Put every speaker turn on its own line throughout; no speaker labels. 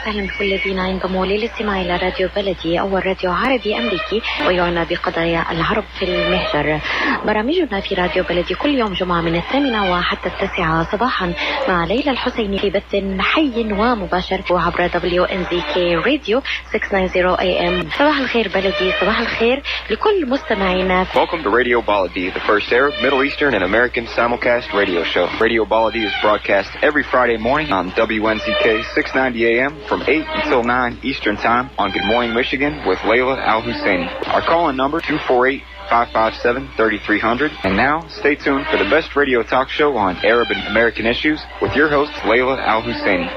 وسهلا بكل الذين ينضموا للاستماع إلى راديو بلدي أول راديو عربي أمريكي ويعنى بقضايا العرب في المهجر. برامجنا في راديو بلدي كل يوم جمعة من 8 وحتى 9 صباحا مع ليلى الحسيني في بث حي ومباشر عبر WNZK راديو 690 AM. صباح الخير بلدي، صباح الخير لكل مستمعينا.
Welcome to Radio Baladi, the first Arab, Middle Eastern, and American simulcast radio show. Radio Baladi is broadcast every Friday morning on WNZK 690 AM from 8 until 9 Eastern Time on Good Morning Michigan with Layla Al-Husseini. Our call-in number 248-557-3300. And now, stay tuned for the best radio talk show on Arab and American issues with your host, Layla Al-Husseini.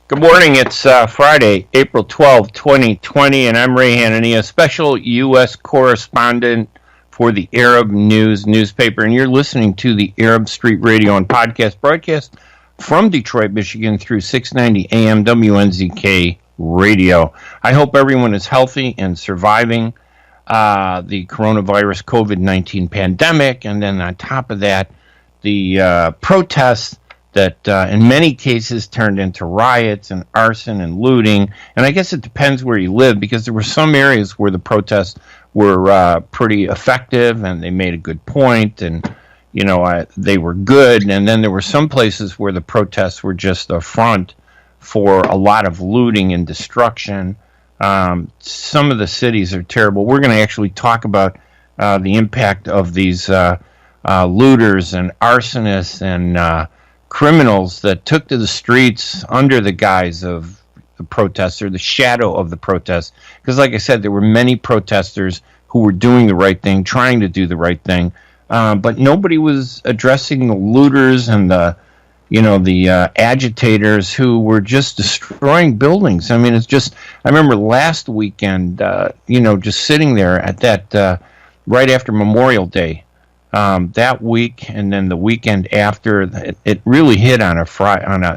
Good morning. It's Friday, April 12, 2020, and I'm Ray Hanania, special U.S. correspondent for the Arab News newspaper, and you're listening to the Arab Street Radio and podcast broadcast from Detroit, Michigan through 690 AM WNZK Radio. I hope everyone is healthy and surviving the coronavirus COVID-19 pandemic, and then on top of that, the protests that in many cases turned into riots and arson and looting. And I guess it depends where you live, because there were some areas where the protests were pretty effective and they made a good point and, you know, they were good. And then there were some places where the protests were just a front for a lot of looting and destruction. Some of the cities are terrible. We're going to actually talk about the impact of these looters and arsonists and criminals that took to the streets under the guise of the protests or the shadow of the protests. Because like I said, there were many protesters who were doing the right thing, trying to do the right thing, but nobody was addressing the looters and the agitators who were just destroying buildings. I mean, it's just, I remember last weekend, just sitting there at that, right after Memorial Day, that week, and then the weekend after, it really hit on a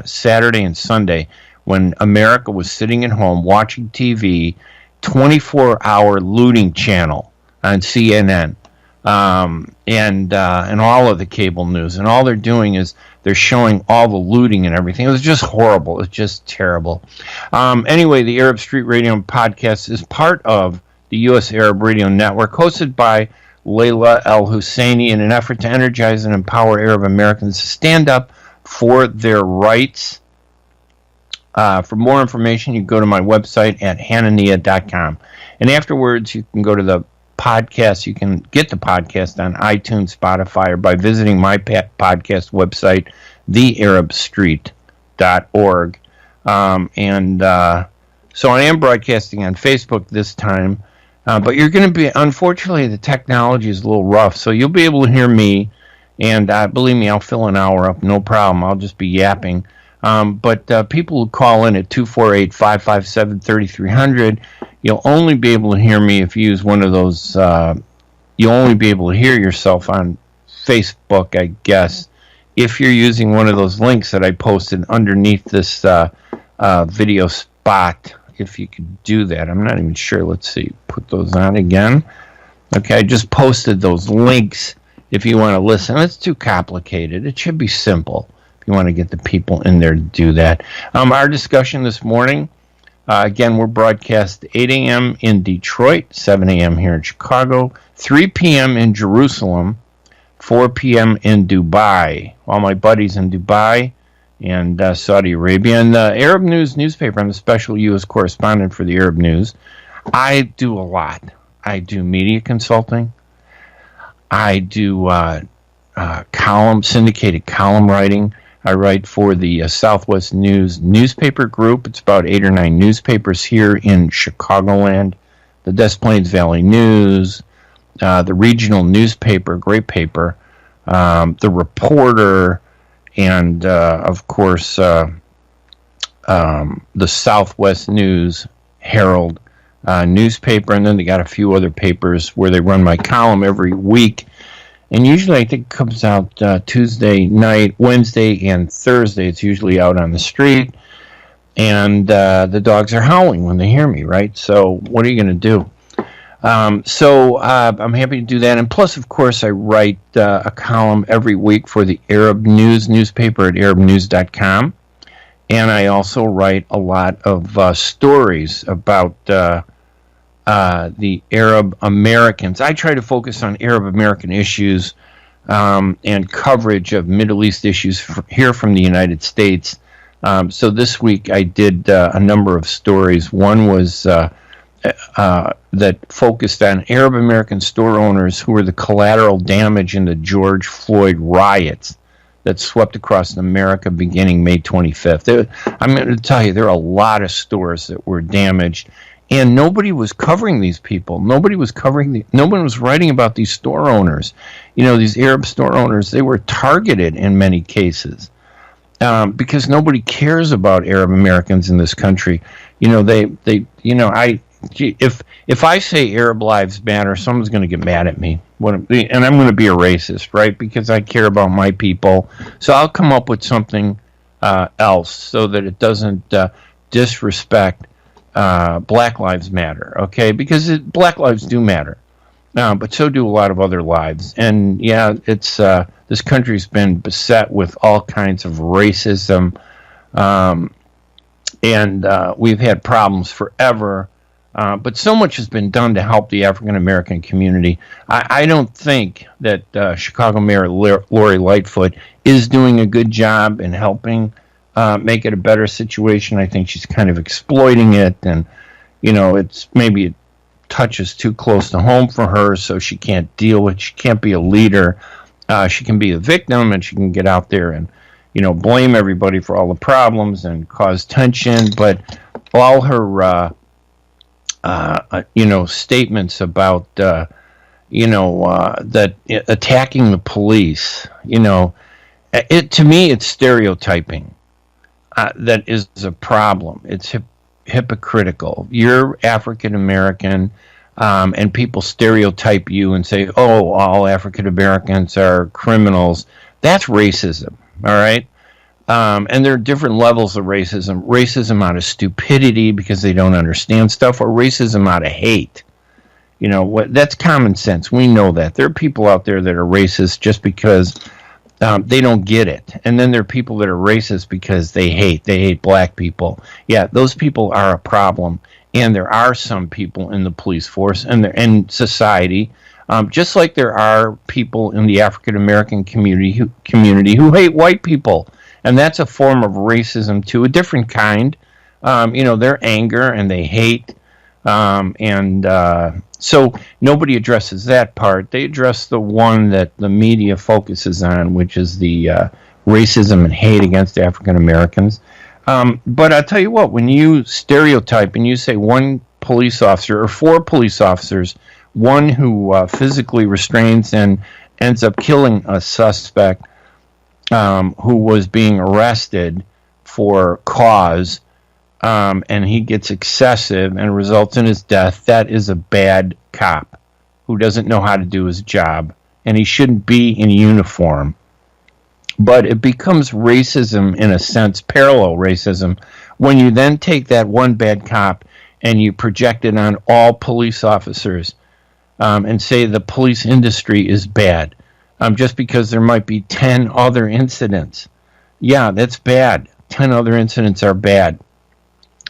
Saturday and Sunday when America was sitting at home watching TV, 24-hour looting channel on CNN, and all of the cable news, and all they're doing is they're showing all the looting and everything. It was just horrible. It's just terrible. Anyway, the Arab Street Radio podcast is part of the U.S. Arab Radio Network, hosted by Layla Al-Husseini, in an effort to energize and empower Arab Americans to stand up for their rights. For more information, you go to my website at hanania.com. And afterwards, you can go to the podcast. You can get the podcast on iTunes, Spotify, or by visiting my podcast website, thearabstreet.org. So I am broadcasting on Facebook this time. But you're going to be, unfortunately, the technology is a little rough, so you'll be able to hear me, and believe me, I'll fill an hour up, no problem. I'll just be yapping. But people who call in at 248-557-3300, you'll only be able to hear me if you use one of those, you'll only be able to hear yourself on Facebook, I guess, if you're using one of those links that I posted underneath this video spot. If you could do that. I'm not even sure. Let's see. Put those on again. Okay, I just posted those links if you want to listen. It's too complicated. It should be simple if you want to get the people in there to do that. Our discussion this morning, again, we're broadcast 8 a.m. in Detroit, 7 a.m. here in Chicago, 3 p.m. in Jerusalem, 4 p.m. in Dubai. All my buddies in Dubai and Saudi Arabia, and the Arab News newspaper. I'm a special U.S. correspondent for the Arab News. I do a lot. I do media consulting. I do syndicated column writing. I write for the Southwest News newspaper group. It's about 8 or 9 newspapers here in Chicagoland. The Des Plaines Valley News, the regional newspaper, great paper, the Reporter, and, of course, the Southwest News Herald newspaper. And then they got a few other papers where they run my column every week. And usually I think it comes out Tuesday night, Wednesday, and Thursday. It's usually out on the street. And the dogs are howling when they hear me, right? So what are you going to do? So I'm happy to do that. And plus, of course, I write a column every week for the Arab News newspaper at arabnews.com. And I also write a lot of stories about the Arab Americans. I try to focus on Arab American issues and coverage of Middle East issues here from the United States. So this week I did a number of stories. One was that focused on Arab American store owners who were the collateral damage in the George Floyd riots that swept across America beginning May 25th. I'm going to tell you, there are a lot of stores that were damaged, and nobody was covering these people. Nobody was writing about these store owners. You know, these Arab store owners, they were targeted in many cases because nobody cares about Arab Americans in this country. You know, if I say Arab lives matter, someone's going to get mad at me. And I'm going to be a racist, right? Because I care about my people. So I'll come up with something else so that it doesn't disrespect Black Lives Matter, okay? Because Black lives do matter, but so do a lot of other lives. And yeah, it's this country's been beset with all kinds of racism, and we've had problems forever. But so much has been done to help the African American community. I don't think that Chicago Mayor Lori Lightfoot is doing a good job in helping make it a better situation. I think she's kind of exploiting it, and you know, it touches too close to home for her, so she can't deal with. She can't be a leader. She can be a victim, and she can get out there and blame everybody for all the problems and cause tension. But all her statements about, that attacking the police, to me, it's stereotyping. That is a problem. It's hypocritical. You're African American, and people stereotype you and say, oh, all African Americans are criminals. That's racism, all right? And there are different levels of racism. Racism out of stupidity because they don't understand stuff, or racism out of hate. That's common sense. We know that. There are people out there that are racist just because they don't get it. And then there are people that are racist because they hate black people. Yeah, those people are a problem. And there are some people in the police force and in society, just like there are people in the African American community who hate white people. And that's a form of racism too, a different kind. Their anger and they hate. So nobody addresses that part. They address the one that the media focuses on, which is the racism and hate against African Americans. But I'll tell you what, when you stereotype and you say one police officer or four police officers, one who physically restrains and ends up killing a suspect, who was being arrested for cause, and he gets excessive and results in his death, that is a bad cop who doesn't know how to do his job, and he shouldn't be in uniform. But it becomes racism in a sense, parallel racism, when you then take that one bad cop and you project it on all police officers and say the police industry is bad. Just because there might be 10 other incidents. Yeah, that's bad. 10 other incidents are bad.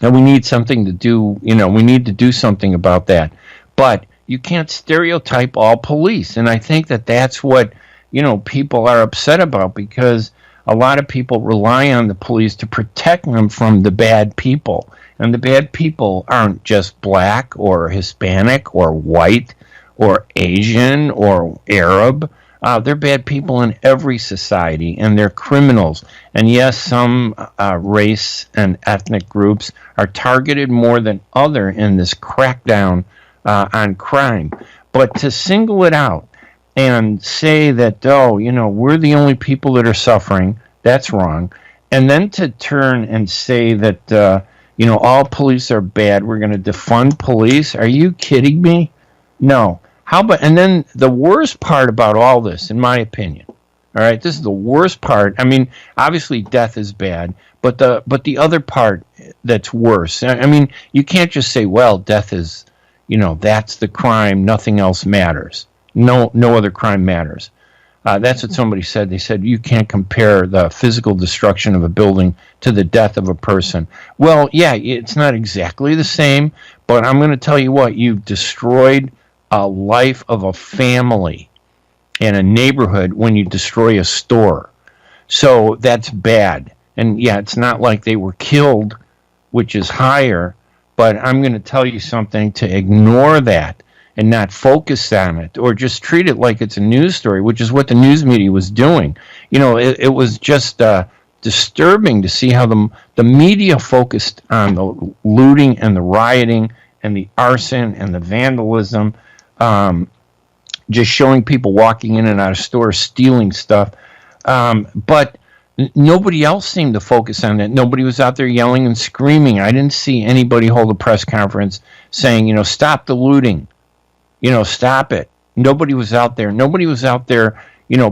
And we need something to do, we need to do something about that. But you can't stereotype all police. And I think that that's what, people are upset about, because a lot of people rely on the police to protect them from the bad people. And the bad people aren't just black or Hispanic or white or Asian or Arab. They're bad people in every society, and they're criminals. And yes, some race and ethnic groups are targeted more than other in this crackdown on crime. But to single it out and say that, we're the only people that are suffering, that's wrong. And then to turn and say that, all police are bad, we're going to defund police. Are you kidding me? No. And then the worst part about all this, in my opinion, all right, this is the worst part. I mean, obviously death is bad, but the other part that's worse. I mean, you can't just say, well, death is, That's the crime. Nothing else matters. No other crime matters. That's what somebody said. They said, you can't compare the physical destruction of a building to the death of a person. Well, yeah, it's not exactly the same, but I'm going to tell you what, you've destroyed a life of a family and a neighborhood when you destroy a store. So that's bad. And yeah, it's not like they were killed, which is higher, but I'm going to tell you something, to ignore that and not focus on it, or just treat it like it's a news story, which is what the news media was doing. It was just disturbing to see how the media focused on the looting and the rioting and the arson and the vandalism, just showing people walking in and out of stores, stealing stuff. But nobody else seemed to focus on that. Nobody was out there yelling and screaming. I didn't see anybody hold a press conference saying, stop the looting. Stop it. Nobody was out there. Nobody was out there,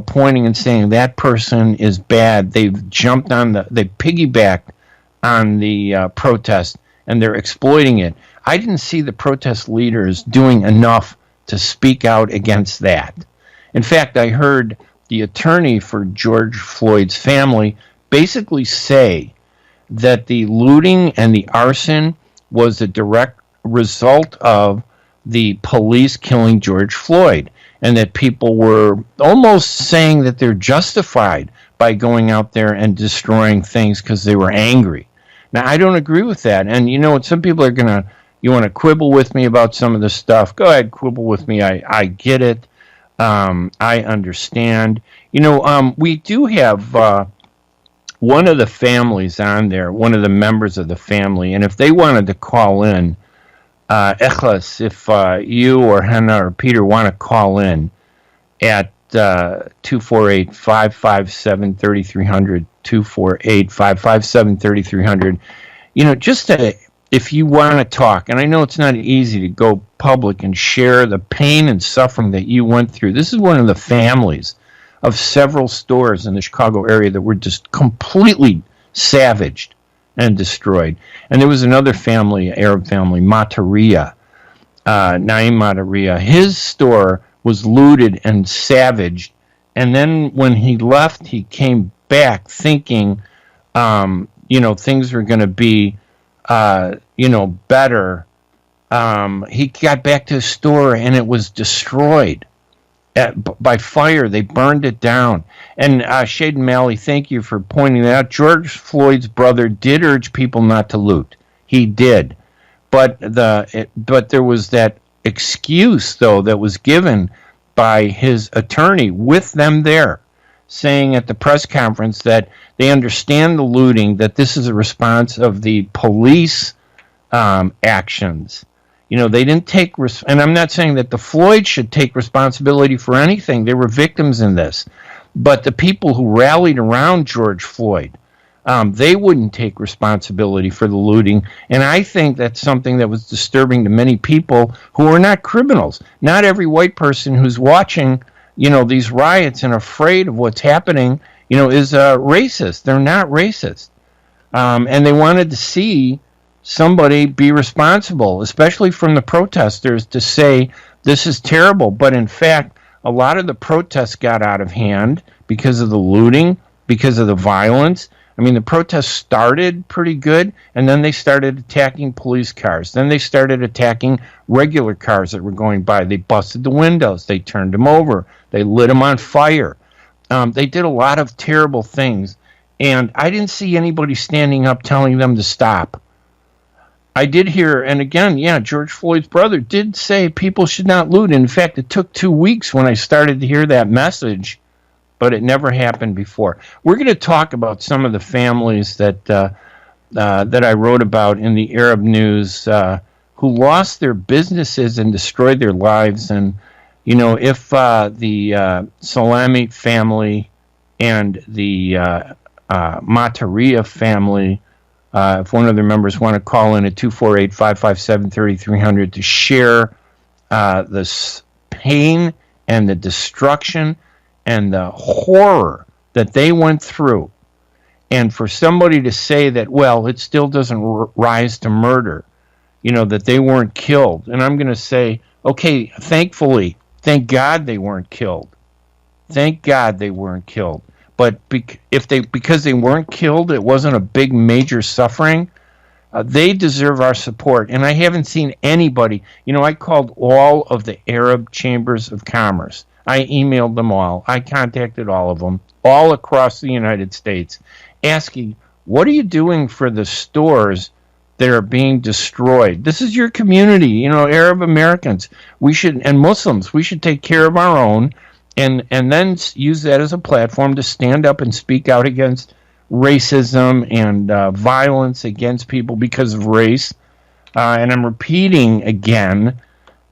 pointing and saying that person is bad. They've jumped on they piggybacked on the protest, and they're exploiting it. I didn't see the protest leaders doing enough to speak out against that. In fact, I heard the attorney for George Floyd's family basically say that the looting and the arson was a direct result of the police killing George Floyd, and that people were almost saying that they're justified by going out there and destroying things because they were angry. Now, I don't agree with that, and some people are you want to quibble with me about some of this stuff, go ahead, quibble with me, I get it, I understand. We do have one of the families on there, one of the members of the family, and if they wanted to call in, Echlas, if you or Hannah or Peter want to call in at 248-557-3300, 248-557-3300, just if you want to talk, and I know it's not easy to go public and share the pain and suffering that you went through. This is one of the families of several stores in the Chicago area that were just completely savaged and destroyed. And there was another family, Arab family, Mataria, Naim Mataria. His store was looted and savaged. And then when he left, he came back thinking, things were going to be, better. He got back to his store and it was destroyed by fire. They burned it down. And Shaden Malley, thank you for pointing that out. George Floyd's brother did urge people not to loot. He did. But there was that excuse, though, that was given by his attorney with them there, saying at the press conference that they understand the looting, that this is a response of the police actions. They didn't take, and I'm not saying that the Floyd should take responsibility for anything. They were victims in this. But the people who rallied around George Floyd, they wouldn't take responsibility for the looting. And I think that's something that was disturbing to many people who are not criminals. Not every white person who's watching, these riots and afraid of what's happening, is racist. They're not racist. And they wanted to see somebody be responsible, especially from the protesters, to say this is terrible. But in fact, a lot of the protests got out of hand because of the looting, because of the violence. I mean, the protests started pretty good, and then they started attacking police cars. Then they started attacking regular cars that were going by. They busted the windows. They turned them over. They lit them on fire. They did a lot of terrible things, and I didn't see anybody standing up telling them to stop. I did hear, and again, George Floyd's brother did say people should not loot. In fact, it took 2 weeks when I started to hear that message, but it never happened before. We're going to talk about some of the families that I wrote about in the Arab news who lost their businesses and destroyed their lives. And, if the Salami family and the Mataria family, if one of their members want to call in at 248-557-3300 to share the pain and the destruction and the horror that they went through, and for somebody to say that, well, it still doesn't rise to murder, that they weren't killed. And I'm going to say, okay, thankfully, thank God they weren't killed. Thank God they weren't killed. But because they weren't killed, it wasn't a big major suffering. They deserve our support. And I haven't seen anybody. I called all of the Arab chambers of commerce. I emailed them all. I contacted all of them, all across the United States, asking, what are you doing for the stores that are being destroyed? This is your community, Arab Americans. And Muslims, we should take care of our own and then use that as a platform to stand up and speak out against racism and violence against people because of race. And I'm repeating again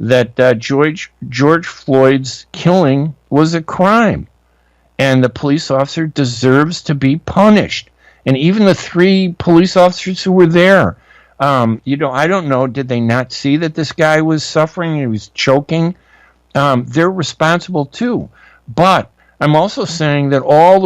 that George Floyd's killing was a crime, and the police officer deserves to be punished. And even the 3 police officers who were there, I don't know, did they not see that this guy was suffering? He was choking. They're responsible too. But I'm also saying that a lot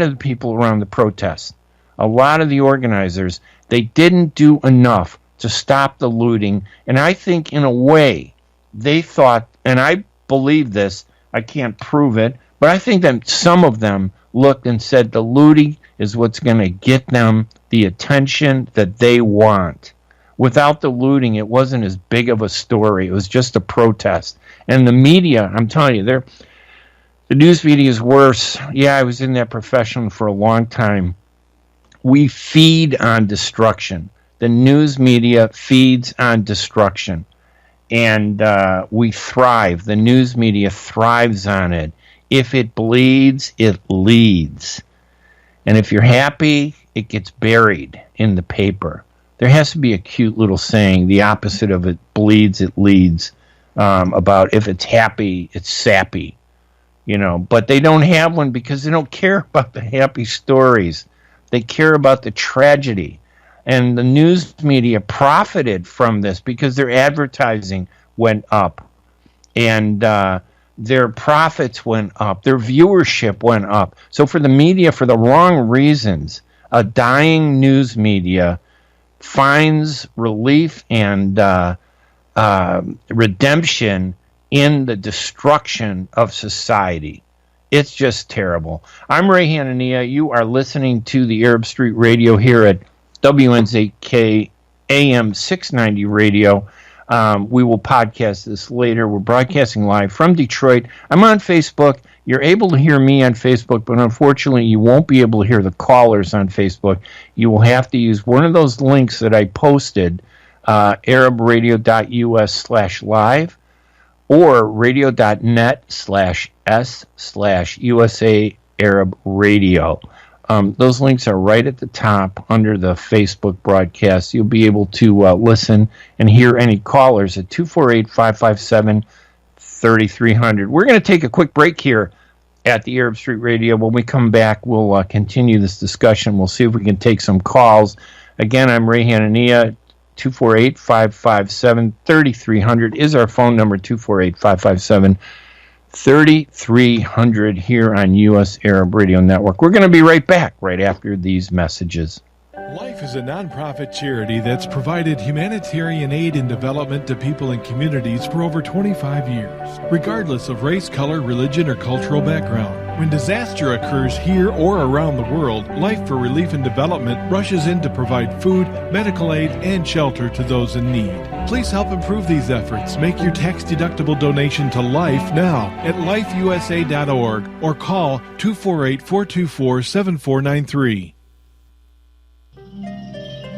of the people around the protests, a lot of the organizers, they didn't do enough to stop the looting. And I think in a way they thought, and I believe this, I can't prove it, but I think that some of them looked and said the looting is what's going to get them the attention that they want. Without the looting, it wasn't as big of a story. It was just a protest. And the media, I'm telling you, the news media is worse. Yeah, I was in that profession for a long time. We feed on destruction. The news media feeds on destruction. And we thrive. The news media thrives on it. If it bleeds, it leads. And if you're happy, it gets buried in the paper. There has to be a cute little saying, the opposite of it bleeds, it leads, about if it's happy, it's sappy. But they don't have one because they don't care about the happy stories. They care about the tragedy. And the news media profited from this because their advertising went up. And their profits went up. Their viewership went up. So for the media, for the wrong reasons, a dying news media finds relief and redemption in the destruction of society. It's just terrible. I'm Ray Hanania. You are listening to the Arab Street Radio here at WNZK AM 690 Radio. We will podcast this later. We're broadcasting live from Detroit. I'm on Facebook. You're able to hear me on Facebook, but unfortunately you won't be able to hear the callers on Facebook. You will have to use one of those links that I posted, arabradio.us/live or radio.net/s/USA Arab Radio. Those links are right at the top under the Facebook broadcast. You'll be able to listen and hear any callers at 248-557-3300. We're going to take a quick break here at the Arab Street Radio. When we come back, we'll continue this discussion. We'll see if we can take some calls. Again, I'm Ray Hanania. 248-557-3300 is our phone number, 248-557-3300 here on U.S. Arab Radio Network. We're going to be right back right after these messages.
Life is a nonprofit charity that's provided humanitarian aid and development to people and communities for over 25 years, regardless of race, color, religion, or cultural background. When disaster occurs here or around the world, Life for Relief and Development rushes in to provide food, medical aid, and shelter to those in need. Please help improve these efforts. Make your tax-deductible donation to Life now at lifeusa.org or call 248-424-7493.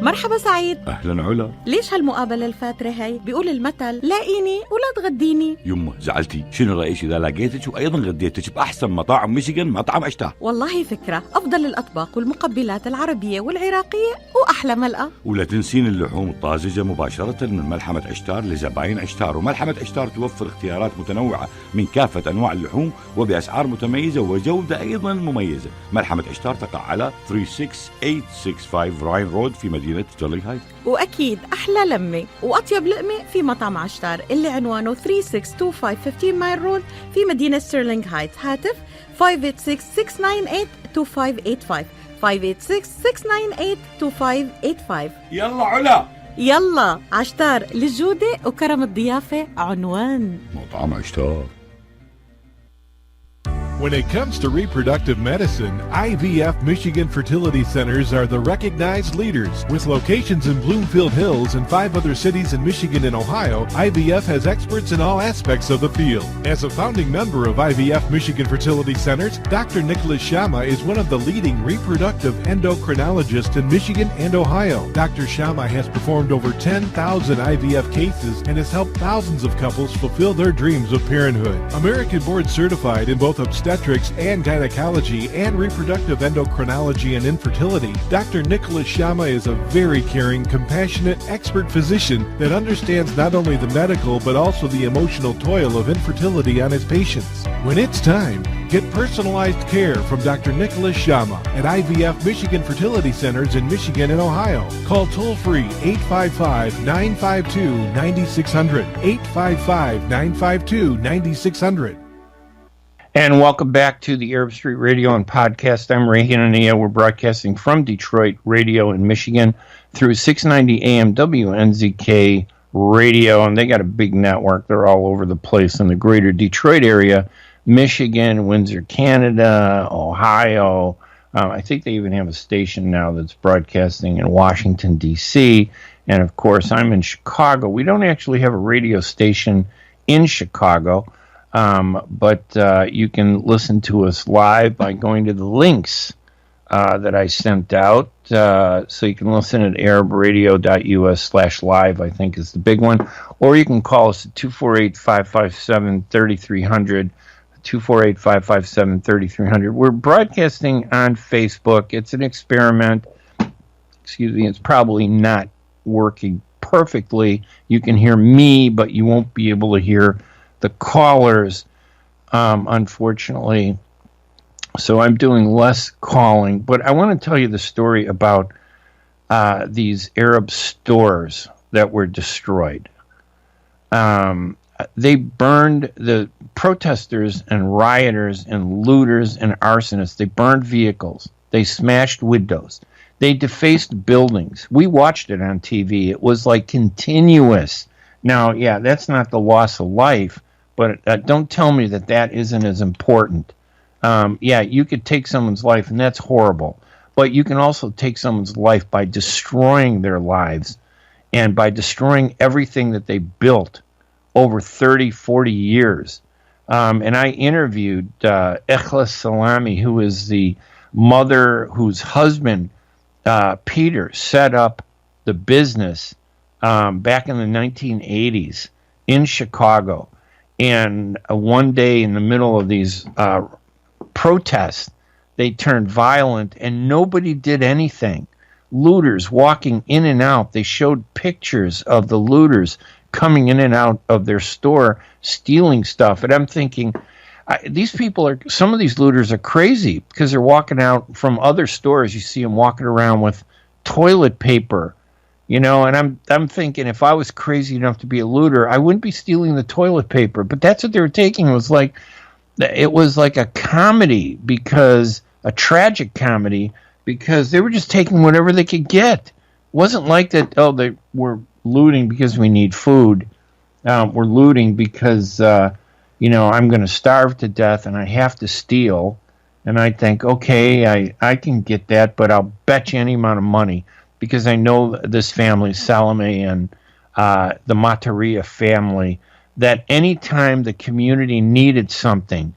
مرحبا سعيد.
أهلا علا.
ليش هالمقابلة الفاترة هاي؟ بيقول المثل لاقيني ولا تغديني.
يمه زعلتي، شنو رأيك إذا لقيتك وأيضا غديتك بأحسن مطاعم ميشيغان، مطعم أشتاه؟
والله فكرة، أفضل الأطباق والمقبلات العربية والعراقية وأحلى ملقا.
ولا تنسين اللحوم الطازجة مباشرة من ملحمة أشتار لزباين أشتار. وملحمة أشتار توفر اختيارات متنوعة من كافة أنواع اللحوم وبأسعار متميزة وجودة أيضا مميزة. ملحمة أشتار تقع على 36865 راين رود في مدينة ستيرلينغ هايت.
وأكيد أحلى لمة وأطيب لقمة في مطعم عشتار اللي عنوانه 3625 15 مايل رود في مدينة ستيرلينغ هايت. هاتف 586-698-2585 586-698-2585.
يلا علا
يلا عشتار للجودة وكرم الضيافة عنوان
مطعم عشتار.
When it comes to reproductive medicine, IVF Michigan Fertility Centers are the recognized leaders. With locations in Bloomfield Hills and 5 other cities in Michigan and Ohio, IVF has experts in all aspects of the field. As a founding member of IVF Michigan Fertility Centers, Dr. Nicholas Shama is one of the leading reproductive endocrinologists in Michigan and Ohio. Dr. Shama has performed over 10,000 IVF cases and has helped thousands of couples fulfill their dreams of parenthood. American board certified in both obstetrics and gynecology and reproductive endocrinology and infertility, Dr. Nicholas Shama is a very caring, compassionate, expert physician that understands not only the medical but also the emotional toil of infertility on his patients. When it's time, get personalized care from Dr. Nicholas Shama at IVF Michigan Fertility Centers in Michigan and Ohio. Call toll-free 855-952-9600, 855-952-9600.
And welcome back to the Arab Street Radio and Podcast. I'm Ray Hanania. We're broadcasting from Detroit Radio in Michigan through 690 AM WNZK Radio. And they got a big network. They're all over the place in the greater Detroit area, Michigan, Windsor, Canada, Ohio. I think they even have a station now that's broadcasting in Washington, D.C. And, of course, I'm in Chicago. We don't actually have a radio station in Chicago. But you can listen to us live by going to the links that I sent out. So you can listen at arabradio.us/live, I think is the big one. Or you can call us at 248-557-3300, 248-557-3300. We're broadcasting on Facebook. It's an experiment. Excuse me, it's probably not working perfectly. You can hear me, but you won't be able to hear the callers, unfortunately. So I'm doing less calling. But I want to tell you the story about these Arab stores that were destroyed. They burned, the protesters and rioters and looters and arsonists. They burned vehicles. They smashed windows. They defaced buildings. We watched it on TV. It was like continuous. Now, yeah, that's not the loss of life. But don't tell me that that isn't as important. Yeah, you could take someone's life, and that's horrible. But you can also take someone's life by destroying their lives and by destroying everything that they built over 30, 40 years. And I interviewed Ikhlas Salami, who is the mother whose husband, Peter, set up the business back in the 1980s in Chicago. And one day in the middle of these protests, they turned violent and nobody did anything. Looters walking in and out. They showed pictures of the looters coming in and out of their store, stealing stuff. And I'm thinking, these people are, some of these looters are crazy because they're walking out from other stores. You see them walking around with toilet paper. You know, and I'm thinking if I was crazy enough to be a looter, I wouldn't be stealing the toilet paper. But that's what they were taking. It was like a comedy, because a tragic comedy, because they were just taking whatever they could get. It wasn't like that, oh, they were looting because we need food. We're looting because, you know, I'm going to starve to death and I have to steal. And I think, okay, I can get that, but I'll bet you any amount of money, because I know this family, Salome and the Mataria family, that anytime the community needed something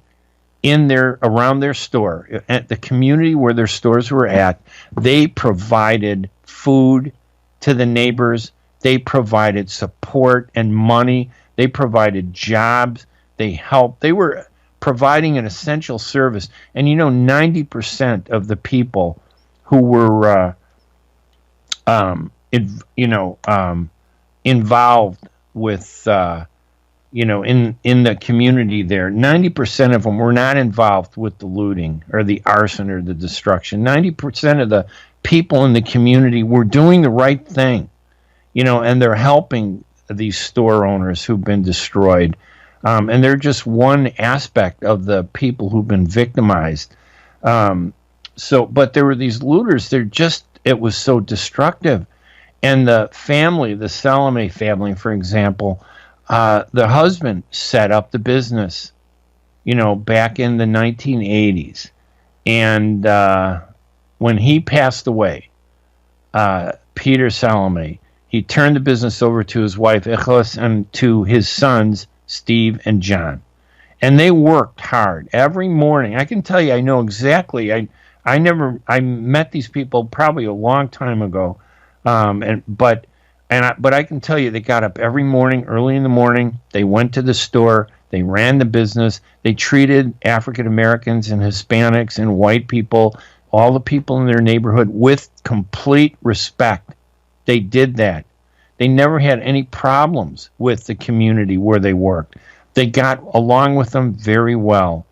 around their store, at the community where their stores were at, they provided food to the neighbors. They provided support and money. They provided jobs. They helped. They were providing an essential service. And, you know, 90% of the people who were involved with, in the community there, 90% of them were not involved with the looting or the arson or the destruction. 90% of the people in the community were doing the right thing, and they're helping these store owners who've been destroyed. And they're just one aspect of the people who've been victimized. But there were these looters. It was so destructive. And the family, the Salome family, for example, the husband set up the business, back in the 1980s. And when he passed away, Peter Salome, he turned the business over to his wife, Ikhlas, and to his sons, Steve and John. And they worked hard every morning. I can tell you, I know exactly. I met these people probably a long time ago. But I can tell you, they got up every morning, early in the morning. They went to the store. They ran the business. They treated African Americans and Hispanics and white people, all the people in their neighborhood, with complete respect. They did that. They never had any problems with the community where they worked. They got along with them very well.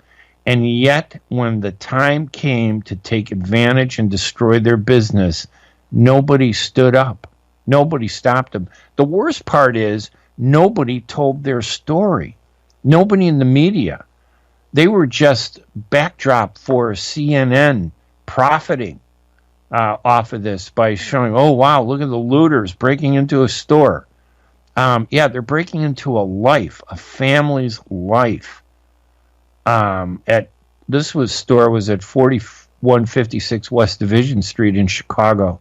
And yet, when the time came to take advantage and destroy their business, nobody stood up. Nobody stopped them. The worst part is nobody told their story. Nobody in the media. They were just backdrop for CNN profiting off of this by showing, oh, wow, look at the looters breaking into a store. They're breaking into a life, a family's life. Store was at 4156 West Division Street in Chicago.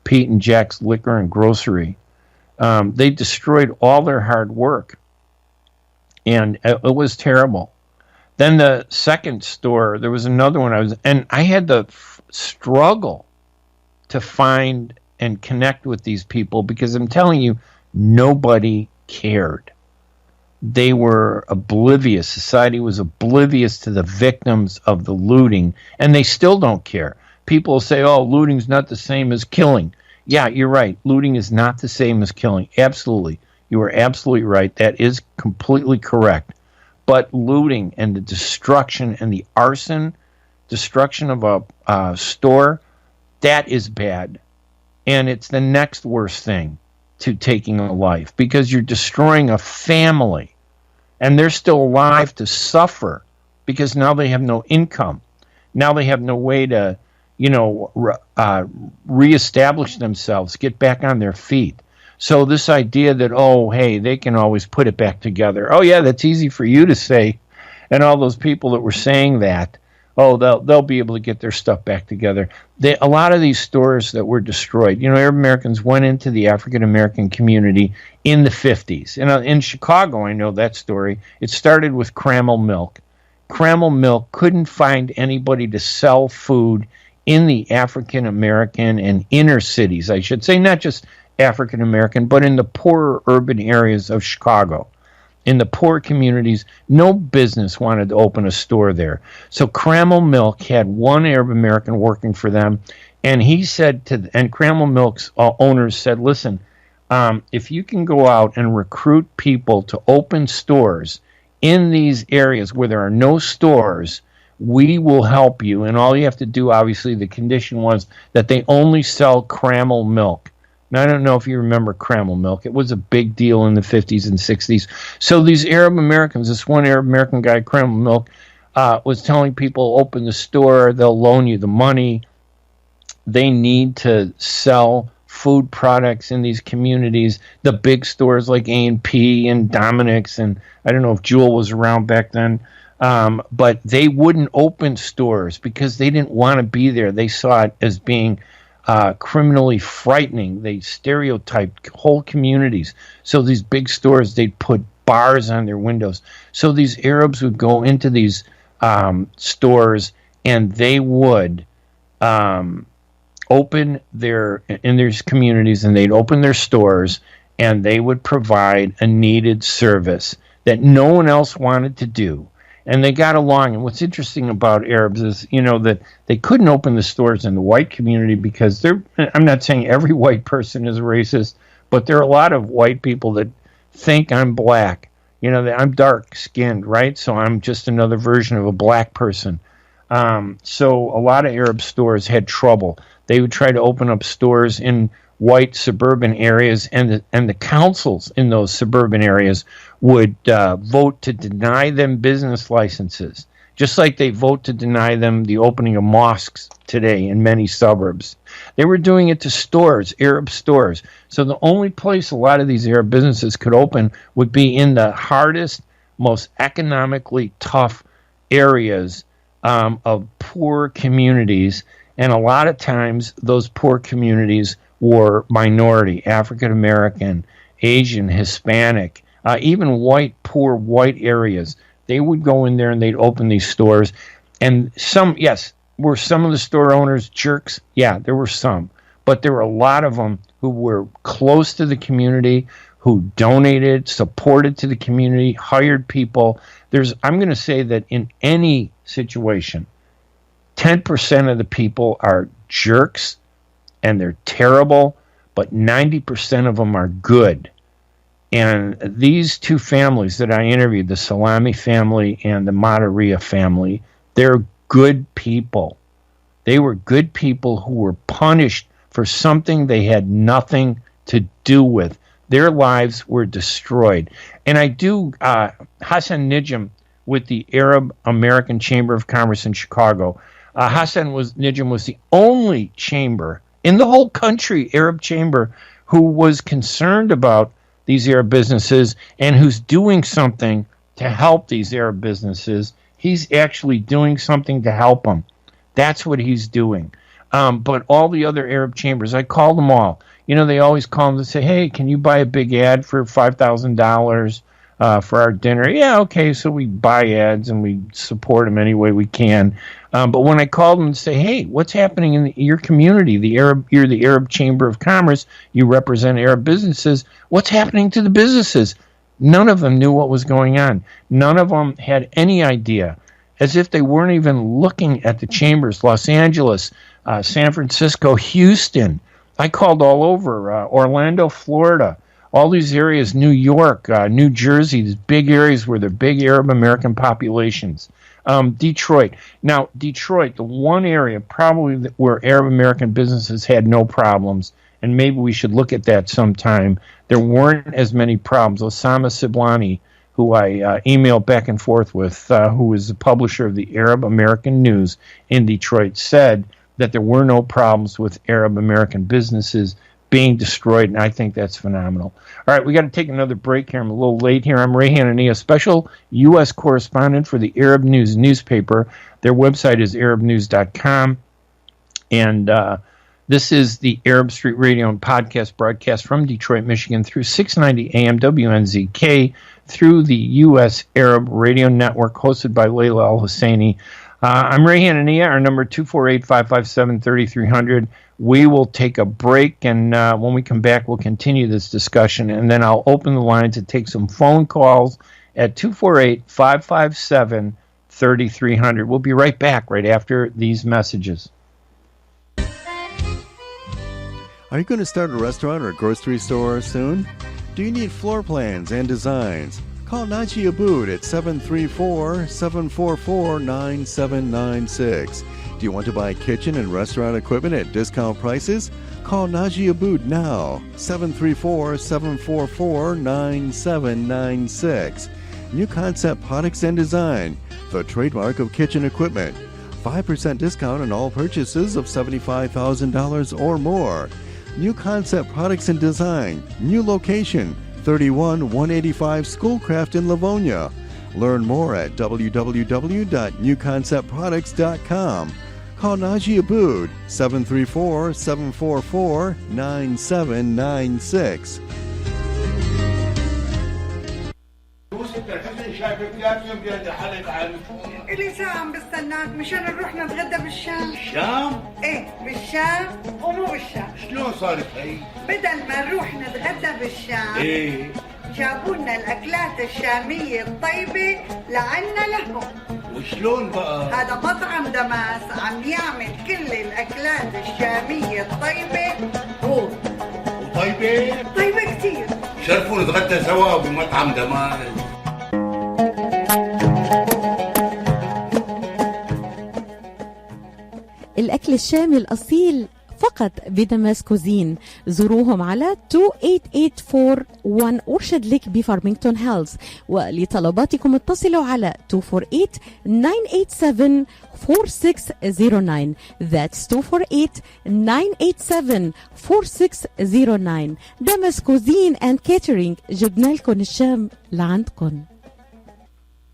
Pete and Jack's Liquor and Grocery. They destroyed all their hard work. And it was terrible. Then the second store, there was another one I had to struggle to find and connect with these people because I'm telling you, nobody cared. They were oblivious. Society was oblivious to the victims of the looting, and they still don't care. People say, oh, looting's not the same as killing. Yeah, you're right. Looting is not the same as killing. Absolutely. You are absolutely right. That is completely correct. But looting and the destruction and the arson, destruction of a store, that is bad. And it's the next worst thing to taking a life because you're destroying a family. And they're still alive to suffer because now they have no income. Now they have no way to, reestablish themselves, get back on their feet. So this idea that, oh, hey, they can always put it back together. Oh, yeah, that's easy for you to say. And all those people that were saying that, oh, they'll be able to get their stuff back together. A lot of these stores that were destroyed, Arab Americans went into the African American community in the 50s. And in Chicago, I know that story. It started with Cramel Milk. Cramel Milk couldn't find anybody to sell food in the African American and inner cities, I should say, not just African American, but in the poorer urban areas of Chicago. In the poor communities, no business wanted to open a store there. So Cramel Milk had one Arab American working for them, and he said and Cramel Milk's owners said, listen, if you can go out and recruit people to open stores in these areas where there are no stores, we will help you. And all you have to do, obviously, the condition was that they only sell Cramel Milk. Now, I don't know if you remember Cramel Milk. It was a big deal in the 50s and 60s. So these Arab Americans, this one Arab American guy, Cramel Milk, was telling people, open the store, they'll loan you the money. They need to sell food products in these communities. The big stores like A&P and Dominic's, and I don't know if Jewel was around back then, but they wouldn't open stores because they didn't want to be there. They saw it as being criminally frightening. They stereotyped whole communities. So these big stores, they'd put bars on their windows. So these Arabs would go into these stores and they would open in their communities, and they'd open their stores and they would provide a needed service that no one else wanted to do. And they got along. And what's interesting about Arabs is, that they couldn't open the stores in the white community because I'm not saying every white person is racist, but there are a lot of white people that think I'm black. That I'm dark skinned, right? So I'm just another version of a black person. So a lot of Arab stores had trouble. They would try to open up stores in white suburban areas, and the councils in those suburban areas would vote to deny them business licenses just like they vote to deny them the opening of mosques today in many suburbs. They were doing it to stores, Arab stores. So the only place a lot of these Arab businesses could open would be in the hardest, most economically tough areas of poor communities. And a lot of times those poor communities were minority, African American, Asian, Hispanic, even white, poor white areas. They would go in there and they'd open these stores. And were some of the store owners jerks? Yeah, there were some. But there were a lot of them who were close to the community, who donated, supported to the community, hired people. I'm going to say that in any situation, 10% of the people are jerks and they're terrible, but 90% of them are good. And these two families that I interviewed, the Salami family and the Madaria family, they're good people. They were good people who were punished for something they had nothing to do with. Their lives were destroyed. And I do, Hassan Nijam with the Arab American Chamber of Commerce in Chicago. Nijam was the only chamber in the whole country, Arab chamber, who was concerned about these Arab businesses and who's doing something to help these Arab businesses. He's actually doing something to help them. That's what he's doing. But all the other Arab chambers, I call them all. You know, they always call them to say, hey, can you buy a big ad for $5,000 for our dinner? Yeah, okay, so we buy ads and we support them any way we can. But when I call them and say, hey, what's happening in your community? You're the Arab Chamber of Commerce. You represent Arab businesses. What's happening to the businesses? None of them knew what was going on. None of them had any idea, as if they weren't even looking at the chambers. Los Angeles, San Francisco, Houston. I called all over, Orlando, Florida, all these areas, New York, New Jersey, these big areas where there are big Arab American populations. Detroit. Now, Detroit, the one area probably where Arab American businesses had no problems, and maybe we should look at that sometime. There weren't as many problems. Osama Siblani, who I emailed back and forth with, who is the publisher of the Arab American News in Detroit, said that there were no problems with Arab American businesses being destroyed, and I think that's phenomenal. All right, we got to take another break here. I'm a little late here. I'm Ray Hanania, special U.S. correspondent for the Arab News newspaper. Their website is arabnews.com, and this is the Arab Street Radio and podcast broadcast from Detroit, Michigan through 690 AM WNZK through the U.S. Arab Radio Network, hosted by Layla Al-Husseini. I'm Ray Hanania, our number 248-557-3300. We will take a break, and when we come back, we'll continue this discussion, and then I'll open the line to take some phone calls at 248-557-3300. We'll be right back right after these messages.
Are you going to start a restaurant or a grocery store soon? Do you need floor plans and designs? Call Naji Abood at 734-744-9796. Do you want to buy kitchen and restaurant equipment at discount prices? Call Naji Abood now, 734-744-9796. New Concept Products and Design, the trademark of kitchen equipment. 5% discount on all purchases of $75,000 or more. New Concept Products and Design, new location, 31185 Schoolcraft in Livonia. Learn more at www.newconceptproducts.com. Call Naji Abood, 734-744-9796.
إلي ساعة عم بستناك مشان نروح نتغدى بالشام.
الشام؟
إيه بالشام ومو بالشام.
شلون صارت هي؟
بدل ما نروح نتغدى بالشام
إيه
جابوا لنا الأكلات الشامية الطيبة لعنا لهم.
وشلون بقى؟
هذا مطعم دماس عم يعمل كل الأكلات الشامية الطيبة هو.
وطيبة؟
طيبة كتير.
شرفوا نتغدى سوا بمطعم دماس.
الأكل الشامي الأصيل
فقط بدمسكوزين. زوروهم على 28841 أرشد لك بفارمينغتون هيلز. ولطلباتكم اتصلوا على 248-987-4609. That's 248-987-4609. دمسكوزين and catering، جبنا لكم الشام لعندكم.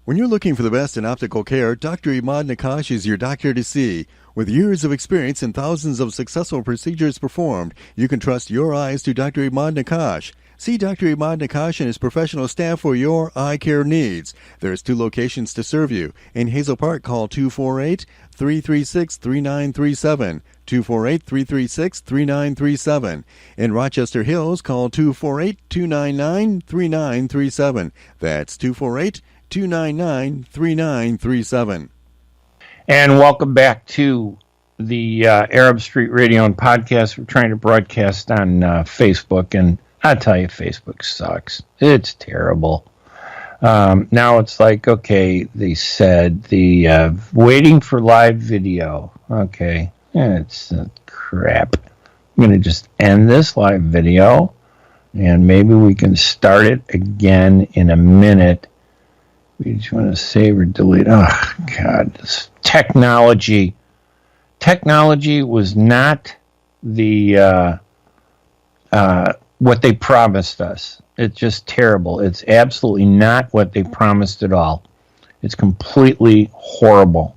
When you're looking for the best in optical care, Dr. EMAD NAKKASH is your doctor to see. With years of experience and thousands of successful procedures performed, you can trust your eyes to Dr. EMAD NAKKASH. See Dr. EMAD NAKKASH and his professional staff for your eye care needs. There's 2 locations to serve you. In Hazel Park, call 248-336-3937. 248-336-3937. In Rochester Hills, call 248-299-3937. That's 248-299-3937.
And welcome back to the Arab Street Radio and podcast. We're trying to broadcast on Facebook, and I tell you, Facebook sucks. It's terrible. Now it's like, okay, they said the waiting for live video. Okay, it's crap. I'm going to just end this live video, and maybe we can start it again in a minute. We just want to save or delete. Oh, God, this technology. Technology was not the what they promised us. It's just terrible. It's absolutely not what they promised at all. It's completely horrible.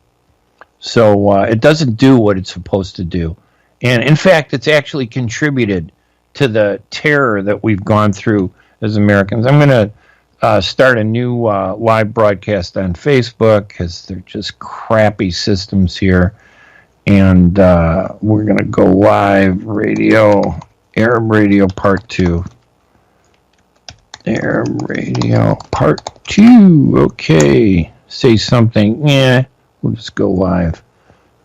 So it doesn't do what it's supposed to do. And in fact, it's actually contributed to the terror that we've gone through as Americans. I'm going to start a new live broadcast on Facebook because they're just crappy systems here. And we're going to go live radio, Arab Radio Part 2. Arab Radio Part 2. Okay. Say something. Yeah. We'll just go live.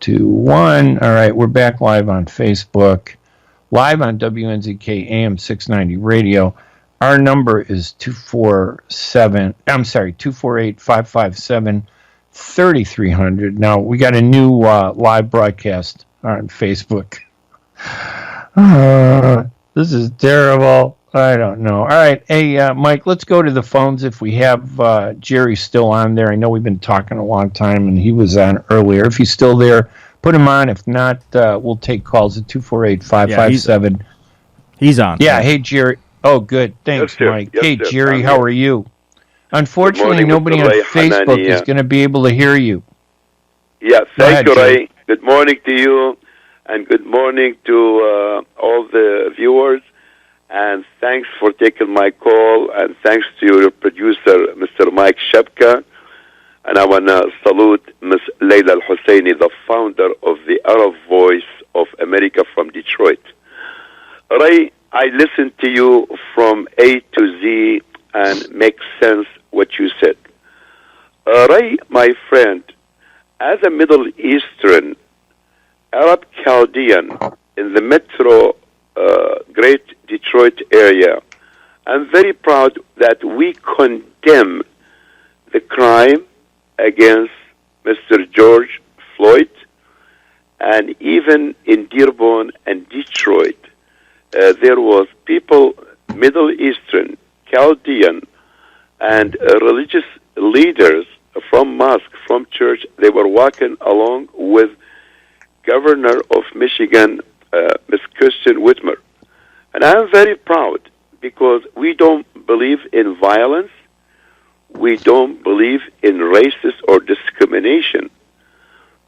2, 1. All right. We're back live on Facebook. Live on WNZK AM 690 Radio. Our number is 248-557-3300. Now, we got a new live broadcast on Facebook. This is terrible. I don't know. All right. Hey, Mike, let's go to the phones if we have Jerry still on there. I know we've been talking a long time, and he was on earlier. If he's still there, put him on. If not, we'll take calls at 248-557.
He's on.
Yeah. Hey, Jerry. Oh, good. Thanks,
yes,
Mike.
yes,
hey,
yes,
Jerry, how are you? Unfortunately, nobody on
Ray
Facebook
Hanania.
is going to be able to hear you.
Yeah,
ahead,
thank you,
Jerry.
Ray. Good morning to you, and good morning to all the viewers. And thanks for taking my call, and thanks to your producer, Mr. Mike Shepka. And I want to salute Ms. Layla Al-Husseini, the founder of the Arab Voice of America from Detroit. Ray, I listened to you from A to Z and makes sense what you said. Ray, my friend, as a Middle Eastern Arab Chaldean in the metro Great Detroit area, I'm very proud that we condemn the crime against Mr. George Floyd, and even in Dearborn and Detroit, there was people, Middle Eastern, Chaldean, and religious leaders from mosque, from church. They were walking along with Governor of Michigan, Ms. Kirsten Whitmer. And I'm very proud because we don't believe in violence. We don't believe in racist or discrimination.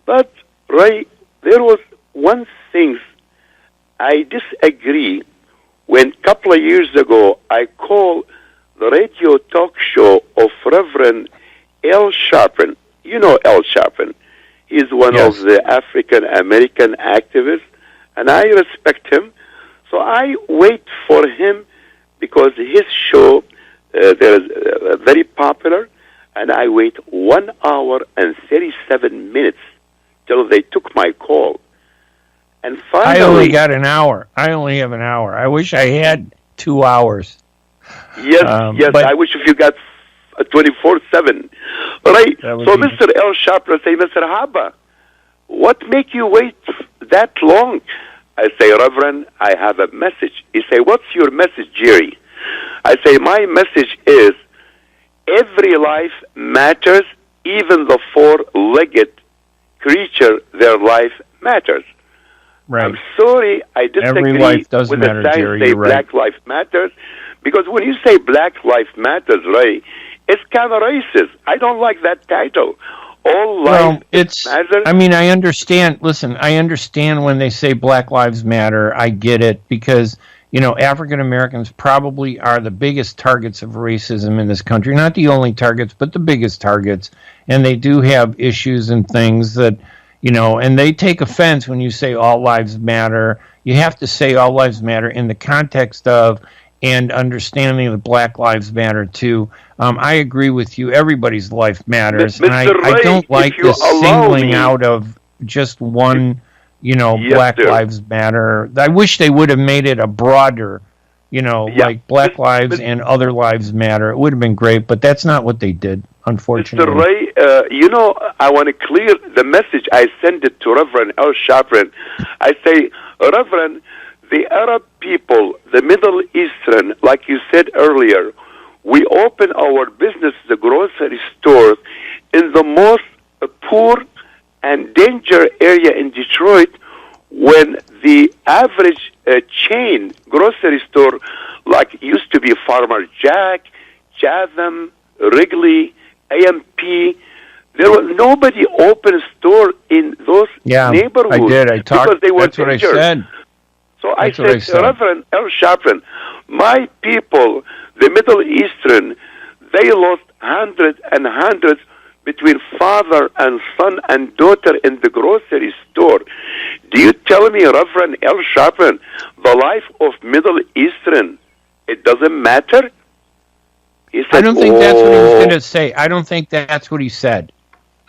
But, Ray, there was one thing I disagree when a couple of years ago I called the radio talk show of Reverend Al Sharpton. You know Al Sharpton. He's one of the African-American activists, and I respect him. So I wait for him because his show there is very popular, and I wait 1 hour and 37 minutes till they took my call. And finally,
I only got an hour. I only have an hour. I wish I had 2 hours.
Yes,
but
I wish if you got 24/7. Right. So Mr. Al Sharpton say, Mr. Haba, what make you wait that long? I say, Reverend, I have a message. He say, what's your message, Jerry? I say, my message is, every life matters, even the four-legged creature, their life matters.
Right.
I'm sorry, I disagree
Every life does
with
matter,
the sign
Jerry,
say
you're right.
Black Life Matters, because when you say Black Life Matters, Ray, it's kind of racist. I don't like that title. All life matters.
I mean, I understand. Listen, I understand when they say Black Lives Matter. I get it because, you know, African Americans probably are the biggest targets of racism in this country. Not the only targets, but the biggest targets. And they do have issues and things that, you know, and they take offense when you say all lives matter. You have to say all lives matter in the context of and understanding that Black Lives Matter too. I agree with you. Everybody's life matters. And I don't like this singling out of just one, you know, Black Lives Matter. I wish they would have made it a broader, you know, like Black Lives and other lives matter. It would have been great, but that's not what they did, unfortunately.
Mr. Ray, you know, I want to clear the message. I send it to Reverend El Shaprin. I say, Reverend, the Arab people, the Middle Eastern, like you said earlier, we open our business, the grocery stores, in the most poor and danger area in Detroit, when the average chain grocery store, like used to be Farmer Jack, Chatham, Wrigley, AMP, there was nobody open a store in those neighborhoods.
I did. I talked.
Because they were
That's what I said.
So I said, Reverend El Shaprin, my people, the Middle Eastern, they lost hundreds and hundreds between father and son and daughter in the grocery store. Do you tell me, Reverend El Shaprin, the life of Middle Eastern, it doesn't matter? He said,
I don't think that's what he was going to say. I don't think that's what he said.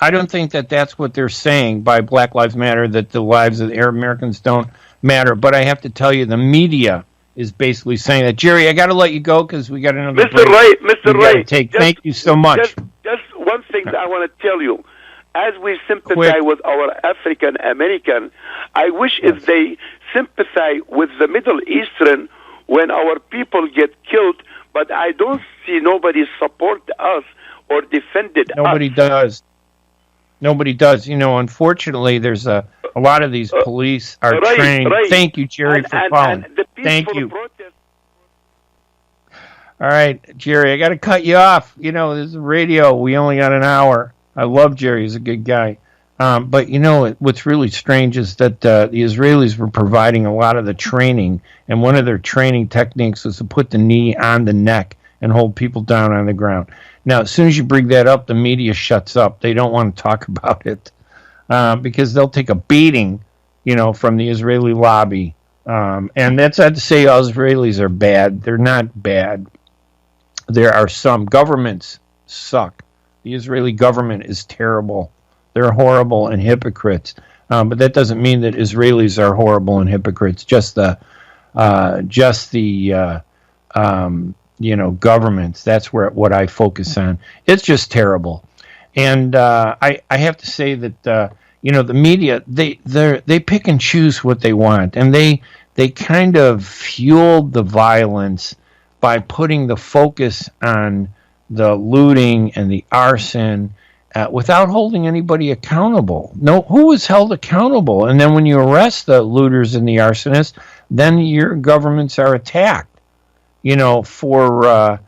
I don't think that that's what they're saying by Black Lives Matter, that the lives of the Arab Americans don't matter. But I have to tell you, the media is basically saying that. Jerry, I got to let you go because we got another
Mr.
break.
Mr. Ray,
thank you so much.
Just one thing that I want to tell you. As we sympathize with our African American, I wish if they sympathize with the Middle Eastern when our people get killed, but I don't see nobody support us or defended us.
Nobody does. You know, unfortunately, there's a lot of these police are trained. Thank you, Jerry, for calling. Thank you. All right, Jerry, I got to cut you off. You know, this is radio. We only got an hour. I love Jerry. He's a good guy. But, you know, what's really strange is that the Israelis were providing a lot of the training, and one of their training techniques was to put the knee on the neck and hold people down on the ground. Now, as soon as you bring that up, the media shuts up. They don't want to talk about it because they'll take a beating, you know, from the Israeli lobby. And that's not to say all Israelis are bad. They're not bad. There are some. Governments suck. The Israeli government is terrible. They're horrible and hypocrites. But that doesn't mean that Israelis are horrible and hypocrites. Just the you know, governments. That's what I focus on. It's just terrible. And I have to say that you know, the media, they pick and choose what they want, and they kind of fueled the violence by putting the focus on the looting and the arson without holding anybody accountable. No, who was held accountable? And then when you arrest the looters and the arsonists, then your governments are attacked, you know, for